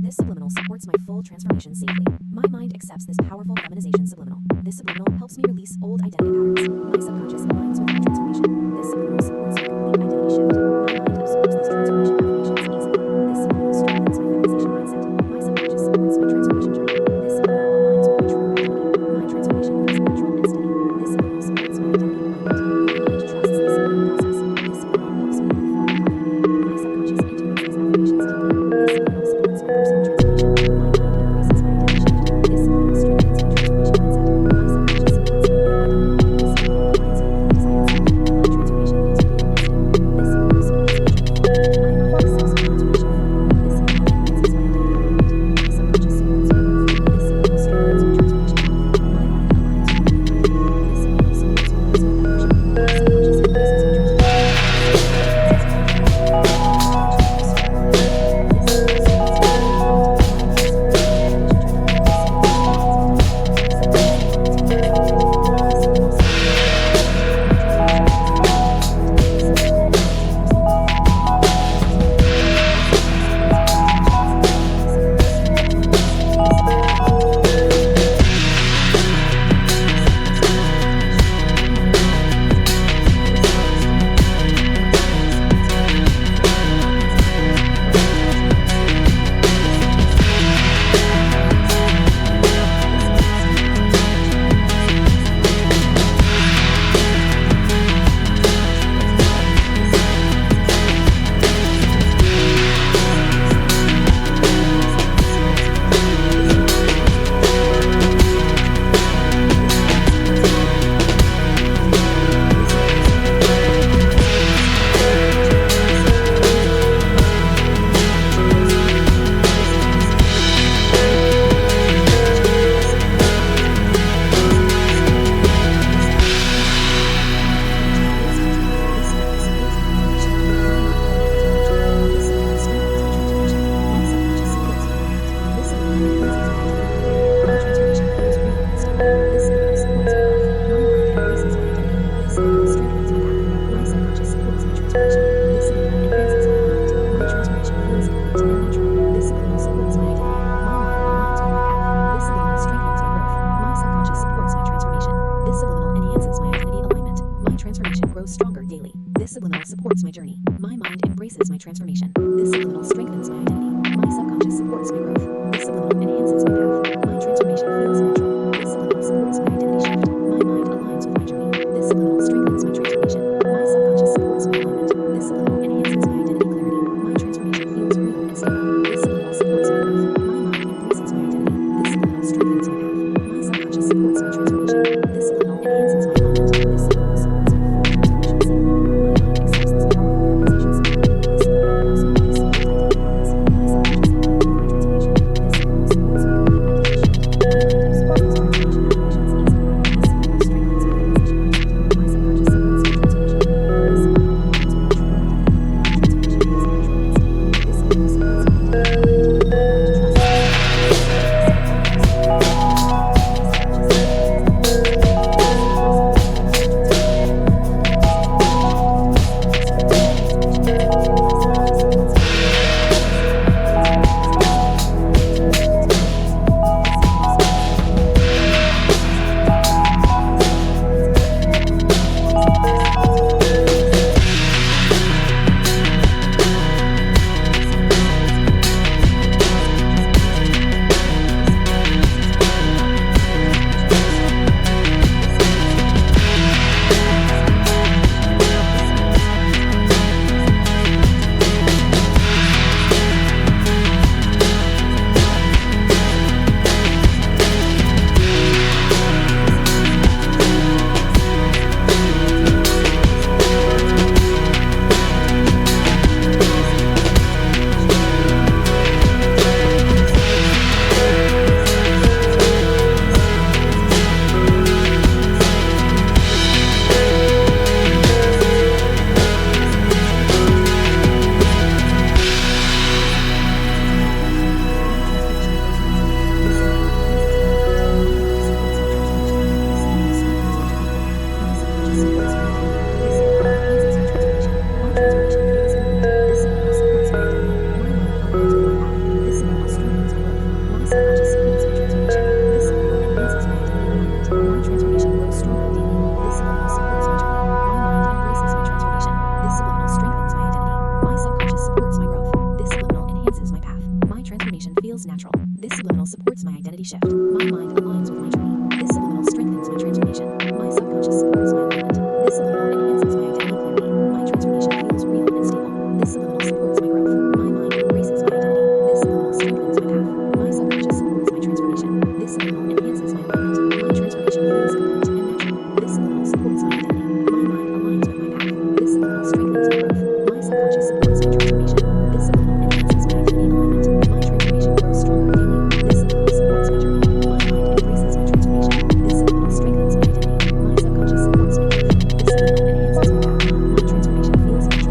This subliminal supports my full transformation safely. My mind accepts this powerful feminization subliminal. This subliminal helps me release old identity patterns. My subconscious aligns with my transformation. This subliminal supports my complete identity shift. My mind absorbs this transformation affirmations easily. This subliminal strengthens my feminization mindset. My subconscious supports my transformation journey. This subliminal aligns with my true identity. My transformation feels natural and steady. This subliminal supports my identity alignment. My mind trusts the subliminal process. This subliminal helps me move forward confidently. My subconscious integrates these affirmations deeply. This subliminal supports my personal transformation. My mind embraces my identity shift. This subliminal strengthens my transformation mindset. My subconscious supports my new identity. This subliminal aligns with my desired self. My transformation feels real and stable. This subliminal supports my journey forward. My mind accepts my transformation fully. This subliminal enhances my identity alignment. My subconscious supports my growth. This subliminal strengthens my transformation path. My mind aligns with my new identity. This subliminal supports my personal evolution. My subconscious embraces my transformation. Grows stronger daily. This subliminal supports my journey. My mind embraces my transformation. This subliminal strengthens my identity. My subconscious supports my growth. This subliminal enhances my path. My transformation feels natural. This subliminal supports my identity shift. My mind aligns with my journey. This subliminal strengthens my transformation. My subconscious supports my alignment. This subliminal enhances my identity clarity. My transformation feels real and stable. This subliminal supports my growth. My mind embraces my identity. This subliminal strengthens my path. My subconscious supports my transformation. This subliminal enhances my alignment. This subliminal supports my full transformation safely. My mind accepts this powerful feminization subliminal. This subliminal helps me release old identity patterns. My subconscious aligns with my transformation. This subliminal supports my complete identity shift. My mind absorbs this transformation affirmations easily. This subliminal strengthens my feminization mindset. My subconscious supports my transformation. This subliminal aligns with my true identity. My transformation feels natural and steady. This subliminal supports my identity alignment. My mind trusts subconscious supports my transformation. This subliminal enhances my identity and alignment. My transformation grows stronger daily. This subliminal supports my journey. My mind embraces my transformation. This subliminal strengthens my identity. My subconscious supports my growth. This subliminal enhances my path. My transformation feels natural. This subliminal supports my identity shift. My mind aligns with my journey. This subliminal strengthens my transformation. My subconscious supports my alignment. This subliminal enhances my identity clarity. My transformation feels real and stable. This subliminal supports my growth. My mind embraces my identity. This subliminal strengthens my path. My subconscious supports my transformation. This subliminal enhances my alignment. My transformation feels complete and natural. This subliminal supports my identity. My mind aligns with my path. This subliminal strengthens my growth. My subconscious supports my transformation. This subliminal enhances my identity and alignment. My transformation grows stronger daily. This subliminal supports my journey. My mind embraces my transformation. This subliminal strengthens my identity. My subconscious supports my growth. This subliminal enhances my path. My transformation feels natural.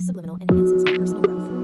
subliminal enhances my personal growth.